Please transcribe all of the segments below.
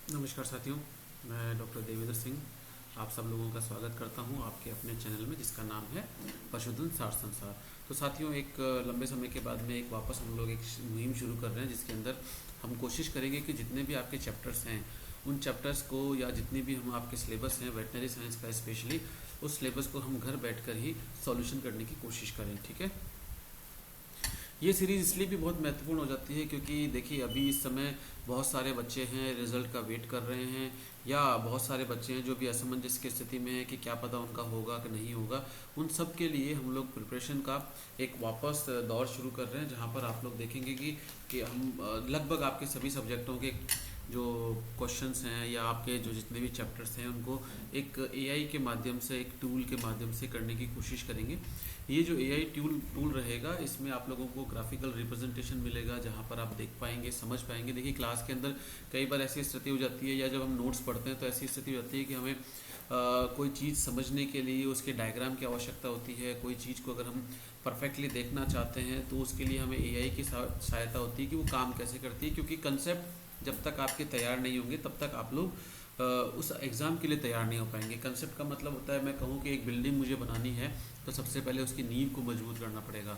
नमस्कार साथियों, मैं डॉक्टर देवेंद्र सिंह आप सब लोगों का स्वागत करता हूं आपके अपने चैनल में जिसका नाम है पशुधन सार संसार। तो साथियों, एक लंबे समय के बाद में एक वापस हम लोग एक मुहिम शुरू कर रहे हैं जिसके अंदर हम कोशिश करेंगे कि जितने भी आपके चैप्टर्स हैं उन चैप्टर्स को या जितने भी हम आपके सिलेबस हैं वेटनरी साइंस का स्पेशली, उस सिलेबस को हम घर बैठकर ही सॉल्यूशन करने की कोशिश करें। ठीक है। ये सीरीज़ इसलिए भी बहुत महत्वपूर्ण हो जाती है क्योंकि देखिए अभी इस समय बहुत सारे बच्चे हैं रिज़ल्ट का वेट कर रहे हैं, या बहुत सारे बच्चे हैं जो भी असमंजस की स्थिति में है कि क्या पता उनका होगा कि नहीं होगा। उन सब के लिए हम लोग प्रिपरेशन का एक वापस दौर शुरू कर रहे हैं जहाँ पर आप लोग देखेंगे कि हम लगभग आपके सभी सब्जेक्टों के जो क्वेश्चंस हैं या आपके जो जितने भी चैप्टर्स हैं उनको एक एआई के माध्यम से, एक टूल के माध्यम से करने की कोशिश करेंगे। ये जो एआई टूल रहेगा इसमें आप लोगों को ग्राफिकल रिप्रेजेंटेशन मिलेगा जहाँ पर आप देख पाएंगे, समझ पाएंगे। देखिए क्लास के अंदर कई बार ऐसी स्थिति हो जाती है या जब हम नोट्स पढ़ते हैं तो ऐसी स्थिति हो जाती है कि हमें कोई चीज़ समझने के लिए उसके डायग्राम की आवश्यकता होती है। कोई चीज़ को अगर हम परफेक्टली देखना चाहते हैं तो उसके लिए हमें एआई की सहायता होती है कि वो काम कैसे करती है, क्योंकि कंसेप्ट जब तक आपके तैयार नहीं होंगे तब तक आप लोग उस एग्ज़ाम के लिए तैयार नहीं हो पाएंगे। कंसेप्ट का मतलब होता है, मैं कहूँ कि एक बिल्डिंग मुझे बनानी है तो सबसे पहले उसकी नींव को मजबूत करना पड़ेगा।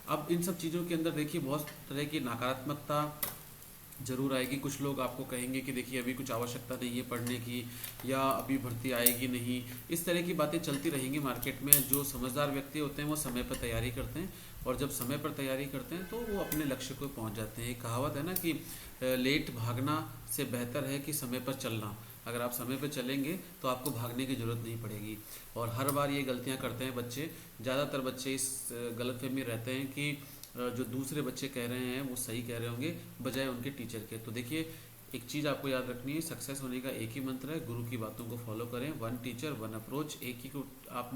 अब इन सब चीज़ों के अंदर देखिए बहुत तरह की नकारात्मकता ज़रूर आएगी। कुछ लोग आपको कहेंगे कि देखिए अभी कुछ आवश्यकता नहीं है पढ़ने की, या अभी भर्ती आएगी नहीं। इस तरह की बातें चलती रहेंगी मार्केट में। जो समझदार व्यक्ति होते हैं वो समय पर तैयारी करते हैं, और जब समय पर तैयारी करते हैं तो वो अपने लक्ष्य को पहुंच जाते हैं। एक कहावत है ना कि लेट भागना से बेहतर है कि समय पर चलना। अगर आप समय पर चलेंगे तो आपको भागने की ज़रूरत नहीं पड़ेगी। और हर बार ये गलतियां करते हैं बच्चे। ज़्यादातर बच्चे इस गलतफहमी में रहते हैं कि जो दूसरे बच्चे कह रहे हैं वो सही कह रहे होंगे बजाय उनके टीचर के। तो देखिए एक चीज़ आपको याद रखनी है, सक्सेस होने का एक ही मंत्र है, गुरु की बातों को फॉलो करें। वन टीचर वन अप्रोच, एक ही को आप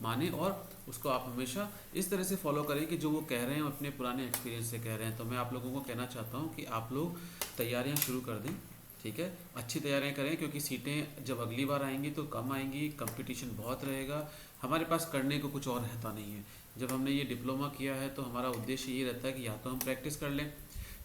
माने और उसको आप हमेशा इस तरह से फॉलो करें कि जो वो कह रहे हैं अपने पुराने एक्सपीरियंस से कह रहे हैं। तो मैं आप लोगों को कहना चाहता हूँ कि आप लोग तैयारियाँ शुरू कर दें। ठीक है, अच्छी तैयारियां करें क्योंकि सीटें जब अगली बार आएंगी तो कम आएंगी, कंपटीशन बहुत रहेगा। हमारे पास करने को कुछ और रहता नहीं है। जब हमने ये डिप्लोमा किया है तो हमारा उद्देश्य ये रहता है कि या तो हम प्रैक्टिस कर लें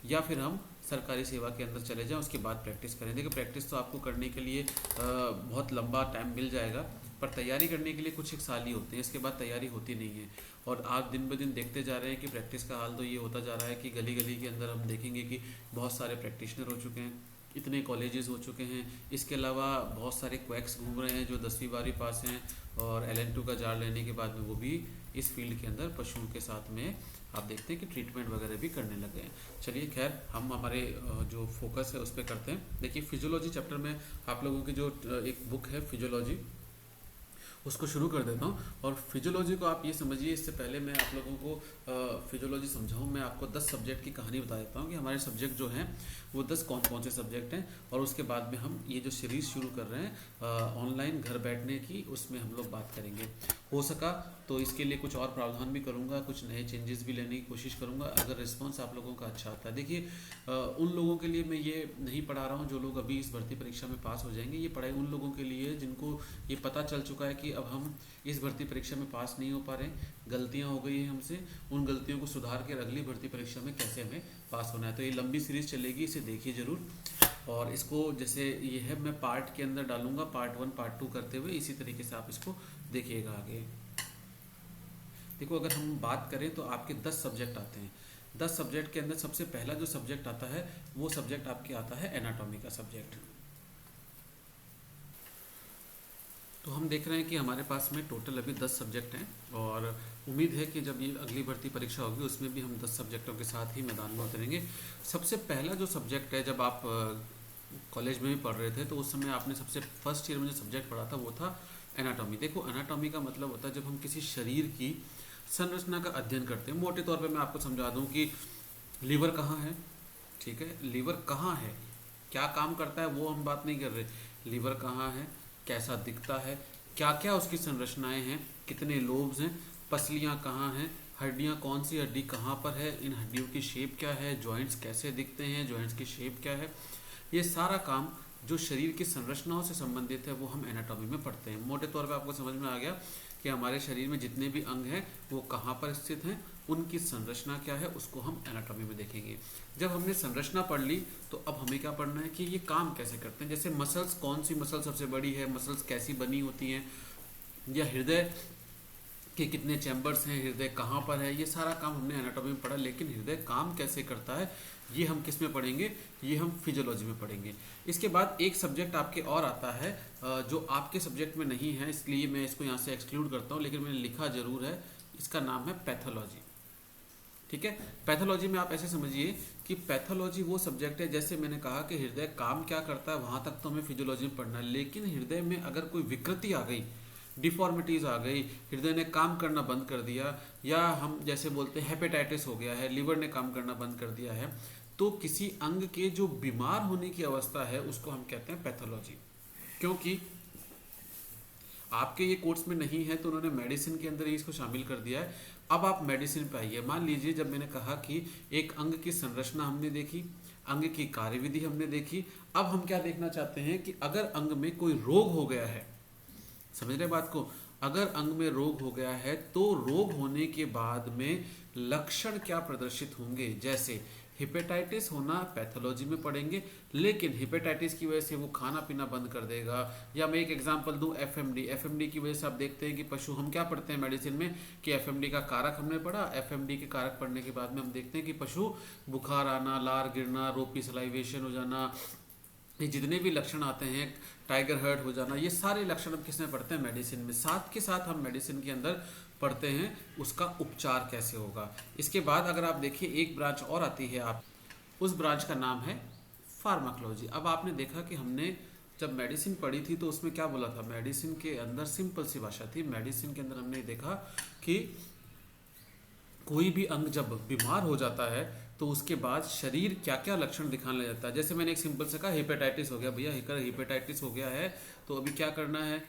या फिर हम सरकारी सेवा के अंदर चले जाएं, उसके बाद प्रैक्टिस करें। देखिए प्रैक्टिस तो आपको करने के लिए बहुत लंबा टाइम मिल जाएगा, पर तैयारी करने के लिए कुछ एक साल ही होते हैं, इसके बाद तैयारी होती नहीं है। और आज दिन ब दिन देखते जा रहे हैं कि प्रैक्टिस का हाल तो ये होता जा रहा है कि गली गली के अंदर हम देखेंगे कि बहुत सारे प्रैक्टिशनर हो चुके हैं, इतने कॉलेजेस हो चुके हैं। इसके अलावा बहुत सारे क्वैक्स घूम रहे हैं जो 10वीं 12वीं पास हैं और LN2 का जार लेने के बाद में वो भी इस फील्ड के अंदर पशुओं के साथ में आप देखते हैं कि ट्रीटमेंट वगैरह भी करने लग गए हैं। चलिए खैर, हम हमारे जो फोकस है उस पर करते हैं। देखिए फिजियोलॉजी चैप्टर में आप लोगों की जो एक बुक है फिजियोलॉजी, उसको शुरू कर देता हूँ। और फिजियोलॉजी को आप ये समझिए, इससे पहले मैं आप लोगों को फिजियोलॉजी समझाऊँ, मैं आपको 10 सब्जेक्ट की कहानी बता देता हूँ कि हमारे सब्जेक्ट जो हैं वो 10 कौन कौन से सब्जेक्ट हैं। और उसके बाद में हम ये जो सीरीज़ शुरू कर रहे हैं ऑनलाइन घर बैठने की, उसमें हम लोग बात करेंगे। हो सका तो इसके लिए कुछ और प्रावधान भी करूँगा, कुछ नए चेंजेस भी लेने की कोशिश करूँगा अगर रिस्पॉन्स आप लोगों का अच्छा आता है। देखिए उन लोगों के लिए मैं ये नहीं पढ़ा रहा हूँ जो लोग अभी इस भर्ती परीक्षा में पास हो जाएंगे। ये पढ़ाई उन लोगों के लिए जिनको ये पता चल चुका है कि अब हम इस भर्ती परीक्षा में पास नहीं हो पा रहे, गलतियां हो गई हैं हमसे, उन गलतियों को सुधार कर अगली भर्ती परीक्षा में कैसे हमें पास होना है। तो ये लंबी सीरीज चलेगी, इसे देखिए ज़रूर। और इसको जैसे ये है मैं पार्ट के अंदर डालूंगा, पार्ट 1 पार्ट 2 करते हुए, इसी तरीके से आप इसको देखिएगा आगे। देखो अगर हम बात करें तो आपके 10 सब्जेक्ट आते हैं। 10 सब्जेक्ट के अंदर सबसे पहला जो सब्जेक्ट आता है वो सब्जेक्ट आपके आता है एनाटॉमी का सब्जेक्ट। तो हम देख रहे हैं कि हमारे पास में टोटल अभी 10 सब्जेक्ट हैं, और उम्मीद है कि जब ये अगली भर्ती परीक्षा होगी उसमें भी हम 10 सब्जेक्टों के साथ ही मैदान में उतरेंगे। सबसे पहला जो सब्जेक्ट है, जब आप कॉलेज में भी पढ़ रहे थे तो उस समय आपने सबसे फर्स्ट ईयर में जो सब्जेक्ट पढ़ा था वो था एनाटॉमी। देखो एनाटॉमी का मतलब होता है जब हम किसी शरीर की संरचना का अध्ययन करते हैं। मोटे तौर पे मैं आपको समझा दूं कि लीवर कहाँ है, ठीक है, लीवर कहाँ है, क्या काम करता है वो हम बात नहीं कर रहे। लीवर कहाँ है, कैसा दिखता है, क्या क्या उसकी संरचनाएं हैं, कितने लोब्स हैं, पसलियाँ कहाँ हैं, हड्डियाँ कौन सी हड्डी कहाँ पर है, इन हड्डियों की शेप क्या है, जॉइंट्स कैसे दिखते हैं, जॉइंट्स की शेप क्या है, ये सारा काम जो शरीर की संरचनाओं से संबंधित है वो हम एनाटॉमी में पढ़ते हैं। मोटे तौर पे आपको समझ में आ गया कि हमारे शरीर में जितने भी अंग हैं वो कहाँ पर स्थित हैं उनकी संरचना क्या है उसको हम एनाटॉमी में देखेंगे। जब हमने संरचना पढ़ ली तो अब हमें क्या पढ़ना है कि ये काम कैसे करते हैं। जैसे मसल्स, कौन सी मसल सबसे बड़ी है, मसल्स कैसी बनी होती हैं, या हृदय कि कितने चैम्बर्स हैं, हृदय कहाँ पर है, ये सारा काम हमने एनाटॉमी में पढ़ा। लेकिन हृदय काम कैसे करता है ये हम किस में पढ़ेंगे, ये हम फिजियोलॉजी में पढ़ेंगे। इसके बाद एक सब्जेक्ट आपके और आता है जो आपके सब्जेक्ट में नहीं है, इसलिए मैं इसको यहाँ से एक्सक्लूड करता हूँ, लेकिन मैंने लिखा जरूर है। इसका नाम है पैथोलॉजी। ठीक है, पैथोलॉजी में आप ऐसे समझिए कि पैथोलॉजी वो सब्जेक्ट है, जैसे मैंने कहा कि हृदय काम क्या करता है वहाँ तक तो हमें फिजियोलॉजी में पढ़ना है, लेकिन हृदय में अगर कोई विकृति आ गई, डिफॉर्मिटीज़ आ गई, हृदय ने काम करना बंद कर दिया, या हम जैसे बोलते हैं हेपेटाइटिस हो गया है, लीवर ने काम करना बंद कर दिया है, तो किसी अंग के जो बीमार होने की अवस्था है उसको हम कहते हैं पैथोलॉजी। क्योंकि आपके ये कोर्स में नहीं है तो उन्होंने मेडिसिन के अंदर ही इसको शामिल कर दिया है। अब आप मेडिसिन पे आइए। मान लीजिए जब मैंने कहा कि एक अंग की संरचना हमने देखी, अंग की कार्यविधि हमने देखी, अब हम क्या देखना चाहते हैं कि अगर अंग में कोई रोग हो गया है, समझ रहे बात को, अगर अंग में रोग हो गया है तो रोग होने के बाद में लक्षण क्या प्रदर्शित होंगे। जैसे हिपेटाइटिस होना पैथोलॉजी में पढ़ेंगे, लेकिन हिपेटाइटिस की वजह से वो खाना पीना बंद कर देगा। या मैं एक एग्जांपल दूं, एफएमडी की वजह से आप देखते हैं कि पशु, हम क्या पढ़ते हैं मेडिसिन में कि एफएमडी का कारक हमने पढ़ा, एफएमडी के कारक पढ़ने के बाद में हम देखते हैं कि पशु बुखार आना, लार गिरना, रोपी सलाइवेशन हो जाना, ये जितने भी लक्षण आते हैं, टाइगर हर्ट हो जाना, ये सारे लक्षण हम किसमें पढ़ते हैं, मेडिसिन में। साथ के साथ हम मेडिसिन के अंदर पढ़ते हैं उसका उपचार कैसे होगा। इसके बाद अगर आप देखिए एक ब्रांच और आती है, आप उस ब्रांच का नाम है फार्माकोलॉजी। अब आपने देखा कि हमने जब मेडिसिन पढ़ी थी तो उसमें क्या बोला था, मेडिसिन के अंदर सिंपल सी भाषा थी। मेडिसिन के अंदर हमने देखा कि कोई भी अंग जब बीमार हो जाता है तो उसके बाद शरीर क्या क्या लक्षण दिखाने लग जाता है। जैसे मैंने एक सिंपल से कहा हेपेटाइटिस हो गया, भैया हेपेटाइटिस हो गया है तो अभी क्या करना है,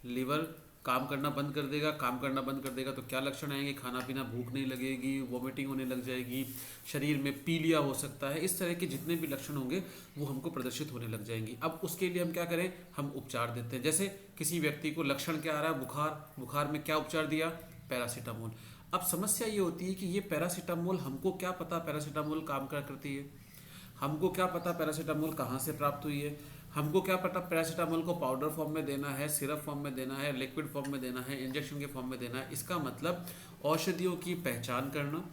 लीवर काम करना बंद कर देगा। काम करना बंद कर देगा तो क्या लक्षण आएंगे, खाना पीना, भूख नहीं लगेगी, वॉमिटिंग होने लग जाएगी, शरीर में पीलिया हो सकता है। इस तरह के जितने भी लक्षण होंगे वो हमको प्रदर्शित होने लग जाएंगी। अब उसके लिए हम क्या करें, हम उपचार देते हैं। जैसे किसी व्यक्ति को लक्षण क्या आ रहा है, बुखार, बुखार में क्या उपचार दिया, पैरासीटामोल। अब समस्या ये होती है कि ये पैरासीटामोल, हमको क्या पता पैरासीटामोल काम क्या करती है, हमको क्या पता पैरासीटामोल कहाँ से प्राप्त हुई है, हमको क्या पता पैरासीटामोल को पाउडर फॉर्म में देना है, सिरप फॉर्म में देना है, लिक्विड फॉर्म में देना है, इंजेक्शन के फॉर्म में देना है। इसका मतलब औषधियों की पहचान करना,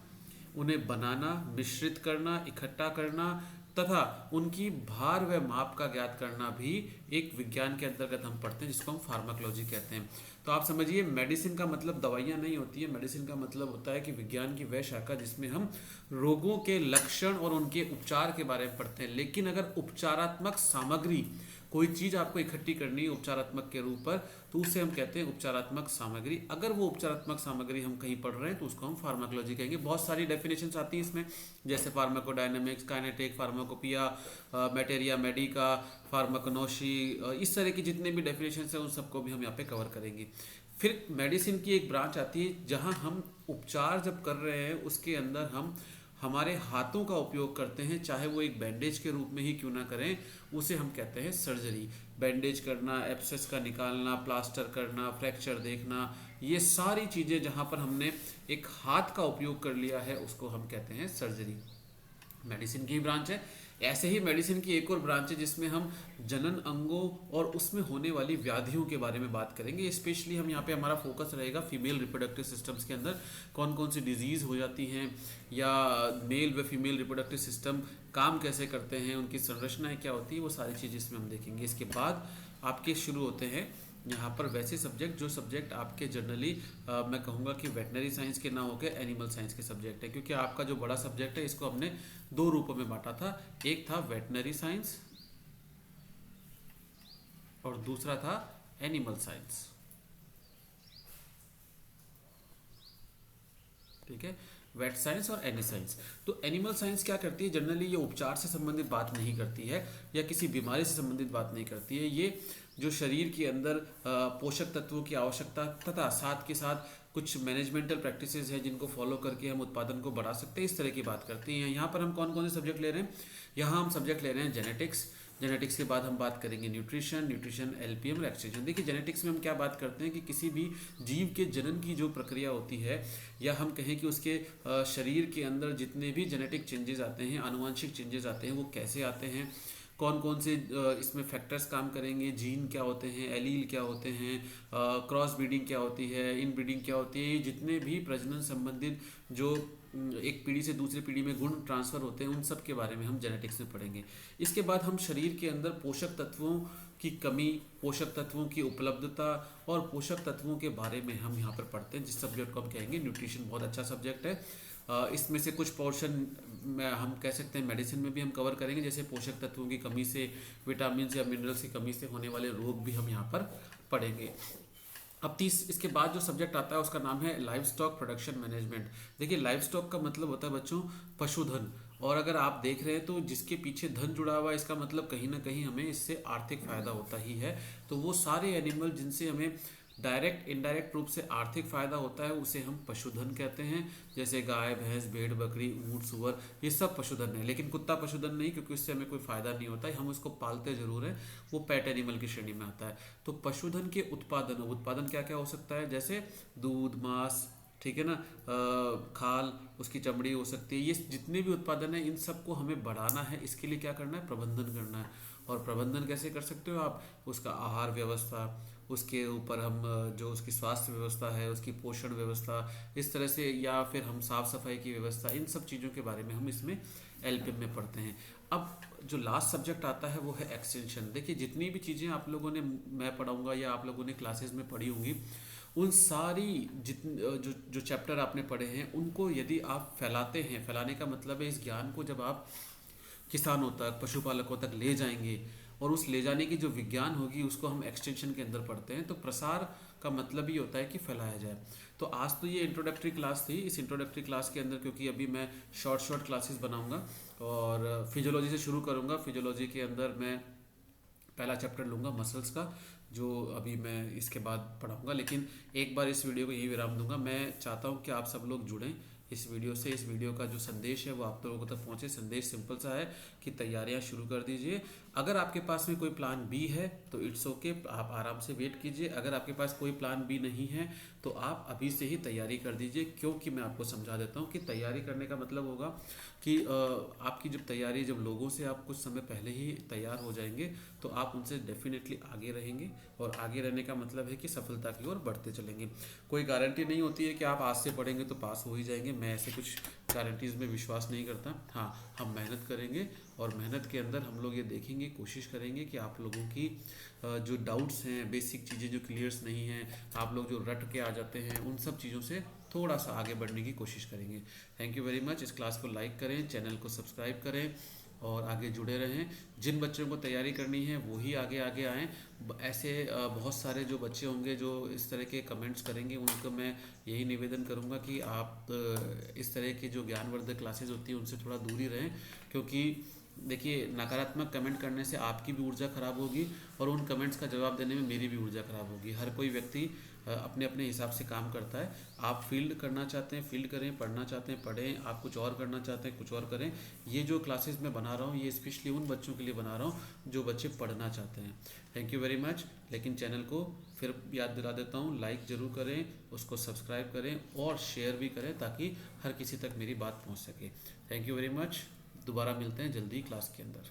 उन्हें बनाना, मिश्रित करना, इकट्ठा करना तथा उनकी भार व माप का ज्ञात करना भी एक विज्ञान के अंतर्गत हम पढ़ते हैं, जिसको हम फार्माकोलॉजी कहते हैं। तो आप समझिए मेडिसिन का मतलब दवाइयाँ नहीं होती है, मेडिसिन का मतलब होता है कि विज्ञान की वह शाखा जिसमें हम रोगों के लक्षण और उनके उपचार के बारे में पढ़ते हैं। लेकिन अगर उपचारात्मक सामग्री, कोई चीज़ आपको इकट्ठी करनी है उपचारात्मक के रूप पर, तो उसे हम कहते हैं उपचारात्मक सामग्री। अगर वो उपचारात्मक सामग्री हम कहीं पढ़ रहे हैं तो उसको हम फार्माकोलॉजी कहेंगे। बहुत सारी डेफिनेशंस आती हैं इसमें, जैसे फार्माकोडायनेमिक्स, काइनेटिक, फार्माकोपिया, मैटेरिया मेडिका, फार्माकोनोशी, इस तरह की जितने भी डेफिनेशंस हैं उन सबको भी हम यहाँ पे कवर करेंगे। फिर मेडिसिन की एक ब्रांच आती है जहाँ हम उपचार जब कर रहे हैं उसके अंदर हम हमारे हाथों का उपयोग करते हैं, चाहे वो एक बैंडेज के रूप में ही क्यों ना करें, उसे हम कहते हैं सर्जरी। बैंडेज करना, एब्सेस का निकालना, प्लास्टर करना, फ्रैक्चर देखना, ये सारी चीज़ें जहाँ पर हमने एक हाथ का उपयोग कर लिया है उसको हम कहते हैं सर्जरी। मेडिसिन की ब्रांच है। ऐसे ही मेडिसिन की एक और ब्रांच है जिसमें हम जनन अंगों और उसमें होने वाली व्याधियों के बारे में बात करेंगे। स्पेशली हम यहाँ पे हमारा फोकस रहेगा फीमेल रिप्रोडक्टिव सिस्टम्स के अंदर कौन कौन सी डिजीज़ हो जाती हैं, या मेल व फीमेल रिप्रोडक्टिव सिस्टम काम कैसे करते हैं, उनकी संरचनाएँ क्या होती है, वो सारी चीज़ें इसमें हम देखेंगे। इसके बाद आपके शुरू होते हैं यहाँ पर वैसे सब्जेक्ट जो सब्जेक्ट आपके जनरली मैं कहूँगा कि वेटनरी साइंस के ना होकर एनिमल साइंस के सब्जेक्ट है, क्योंकि आपका जो बड़ा सब्जेक्ट है इसको हमने दो रूपों में बांटा था। एक था वेटनरी साइंस और दूसरा था एनिमल साइंस। ठीक है, वेट साइंस और एनी साइंस। तो एनिमल साइंस क्या करती है, जनरली ये उपचार से संबंधित बात नहीं करती है या किसी बीमारी से संबंधित बात नहीं करती है। ये जो शरीर के अंदर पोषक तत्वों की आवश्यकता तथा साथ के साथ कुछ मैनेजमेंटल प्रैक्टिसेस है जिनको फॉलो करके हम उत्पादन को बढ़ा सकते हैं, इस तरह की बात करती हैं। यहाँ पर हम कौन कौन से सब्जेक्ट ले रहे हैं, यहाँ हम सब्जेक्ट ले रहे हैं जेनेटिक्स, जेनेटिक्स के बाद हम बात करेंगे न्यूट्रिशन, एलपीएम और एक्सटेंशन। देखिए जेनेटिक्स में हम क्या बात करते हैं कि किसी भी जीव के जनन की जो प्रक्रिया होती है, या हम कहें कि उसके शरीर के अंदर जितने भी जेनेटिक चेंजेस आते हैं, आनुवंशिक चेंजेस आते हैं, वो कैसे आते हैं, कौन कौन से इसमें फैक्टर्स काम करेंगे, जीन क्या होते हैं, एलील क्या होते हैं, क्रॉस ब्रीडिंग क्या होती है, इन ब्रीडिंग क्या होती है, ये जितने भी प्रजनन संबंधित जो एक पीढ़ी से दूसरी पीढ़ी में गुण ट्रांसफ़र होते हैं, उन सब के बारे में हम जेनेटिक्स में पढ़ेंगे। इसके बाद हम शरीर के अंदर पोषक तत्वों की कमी, पोषक तत्वों की उपलब्धता और पोषक तत्वों के बारे में हम यहाँ पर पढ़ते हैं, जिस सब्जेक्ट को हम कहेंगे न्यूट्रिशन। बहुत अच्छा सब्जेक्ट है। इसमें से कुछ पोर्शन हम कह सकते हैं मेडिसिन में भी हम कवर करेंगे, जैसे पोषक तत्वों की कमी से, विटामिन या मिनरल्स की कमी से होने वाले रोग भी हम यहाँ पर पढ़ेंगे। अब इसके बाद जो सब्जेक्ट आता है उसका नाम है लाइव स्टॉक प्रोडक्शन मैनेजमेंट। देखिए लाइव स्टॉक का मतलब होता है बच्चों पशुधन, और अगर आप देख रहे हैं तो जिसके पीछे धन जुड़ा हुआ है, इसका मतलब कहीं ना कहीं हमें इससे आर्थिक फायदा होता ही है। तो वो सारे एनिमल जिनसे हमें डायरेक्ट इनडायरेक्ट रूप से आर्थिक फायदा होता है उसे हम पशुधन कहते हैं। जैसे गाय, भैंस, भेड़, बकरी, ऊंट, सुअर, ये सब पशुधन है। लेकिन कुत्ता पशुधन नहीं, क्योंकि उससे हमें कोई फायदा नहीं होता है, हम उसको पालते जरूर हैं, वो पेट एनिमल की श्रेणी में आता है। तो पशुधन के उत्पादन क्या क्या हो सकता है, जैसे दूध, मांस, ठीक है ना, खाल, उसकी चमड़ी हो सकती है। ये जितने भी उत्पादन है इन सबको हमें बढ़ाना है, इसके लिए क्या करना है, प्रबंधन करना है। और प्रबंधन कैसे कर सकते हो आप, उसका आहार व्यवस्था, उसके ऊपर हम जो उसकी स्वास्थ्य व्यवस्था है, उसकी पोषण व्यवस्था, इस तरह से, या फिर हम साफ सफाई की व्यवस्था, इन सब चीज़ों के बारे में हम इसमें एलपीएम में पढ़ते हैं। अब जो लास्ट सब्जेक्ट आता है वो है एक्सटेंशन। देखिए जितनी भी चीज़ें आप लोगों ने, मैं पढ़ाऊंगा या आप लोगों ने क्लासेस में पढ़ी होंगी, उन सारी जो चैप्टर आपने पढ़े हैं उनको यदि आप फैलाते हैं, फैलाने का मतलब है इस ज्ञान को जब आप किसानों तक, पशुपालकों तक ले जाएंगे, और उस ले जाने की जो विज्ञान होगी उसको हम एक्सटेंशन के अंदर पढ़ते हैं। तो प्रसार का मतलब ही होता है कि फैलाया जाए। तो आज तो ये इंट्रोडक्टरी क्लास थी। इस इंट्रोडक्टरी क्लास के अंदर, क्योंकि अभी मैं शॉर्ट क्लासेस बनाऊंगा और फिजियोलॉजी से शुरू करूंगा। फिजियोलॉजी के अंदर मैं पहला चैप्टर लूँगा मसल्स का, जो अभी मैं इसके बाद पढ़ाऊँगा। लेकिन एक बार इस वीडियो को यही विराम दूंगा। मैं चाहता हूँ कि आप सब लोग जुड़ें इस वीडियो से। इस वीडियो का जो संदेश है वो आप लोगों तक पहुँचे। संदेश सिंपल सा है कि तैयारियां शुरू कर दीजिए। अगर आपके पास में कोई प्लान बी है तो इट्स ओके, आप आराम से वेट कीजिए। अगर आपके पास कोई प्लान बी नहीं है तो आप अभी से ही तैयारी कर दीजिए, क्योंकि मैं आपको समझा देता हूँ कि तैयारी करने का मतलब होगा कि आपकी जब तैयारी, जब लोगों से आप कुछ समय पहले ही तैयार हो जाएंगे तो आप उनसे डेफिनेटली आगे रहेंगे, और आगे रहने का मतलब है कि सफलता की ओर बढ़ते चलेंगे। कोई गारंटी नहीं होती है कि आप आज से पढ़ेंगे तो पास हो ही जाएंगे। मैं ऐसे कुछ गारंटीज़ में विश्वास नहीं करता। हाँ, हम मेहनत करेंगे, और मेहनत के अंदर हम लोग ये देखेंगे, कोशिश करेंगे कि आप लोगों की जो डाउट्स हैं, बेसिक चीज़ें जो क्लियर्स नहीं हैं, आप लोग जो रट के आ जाते हैं, उन सब चीज़ों से थोड़ा सा आगे बढ़ने की कोशिश करेंगे। Thank you very much. इस क्लास को लाइक करें, चैनल को सब्सक्राइब करें और आगे जुड़े रहें। जिन बच्चों को तैयारी करनी है वो ही आगे आगे आएँ। ऐसे बहुत सारे जो बच्चे होंगे जो इस तरह के कमेंट्स करेंगे, उनको मैं यही निवेदन करूंगा कि आप इस तरह की जो ज्ञानवर्धक क्लासेस होती हैं उनसे थोड़ा दूर ही रहें। क्योंकि देखिए, नकारात्मक कमेंट करने से आपकी भी ऊर्जा ख़राब होगी, और उन कमेंट्स का जवाब देने में मेरी भी ऊर्जा ख़राब होगी। हर कोई व्यक्ति अपने अपने हिसाब से काम करता है। आप फील्ड करना चाहते हैं फील्ड करें, पढ़ना चाहते हैं पढ़ें, आप कुछ और करना चाहते हैं कुछ और करें। ये जो क्लासेस मैं बना रहा हूँ ये स्पेशली उन बच्चों के लिए बना रहा हूँ जो बच्चे पढ़ना चाहते हैं। Thank you very much. लेकिन चैनल को फिर याद दिला देता हूँ, लाइक ज़रूर करें, उसको सब्सक्राइब करें और शेयर भी करें, ताकि हर किसी तक मेरी बात पहुँच सके। Thank you very much. दोबारा मिलते हैं जल्दी क्लास के अंदर।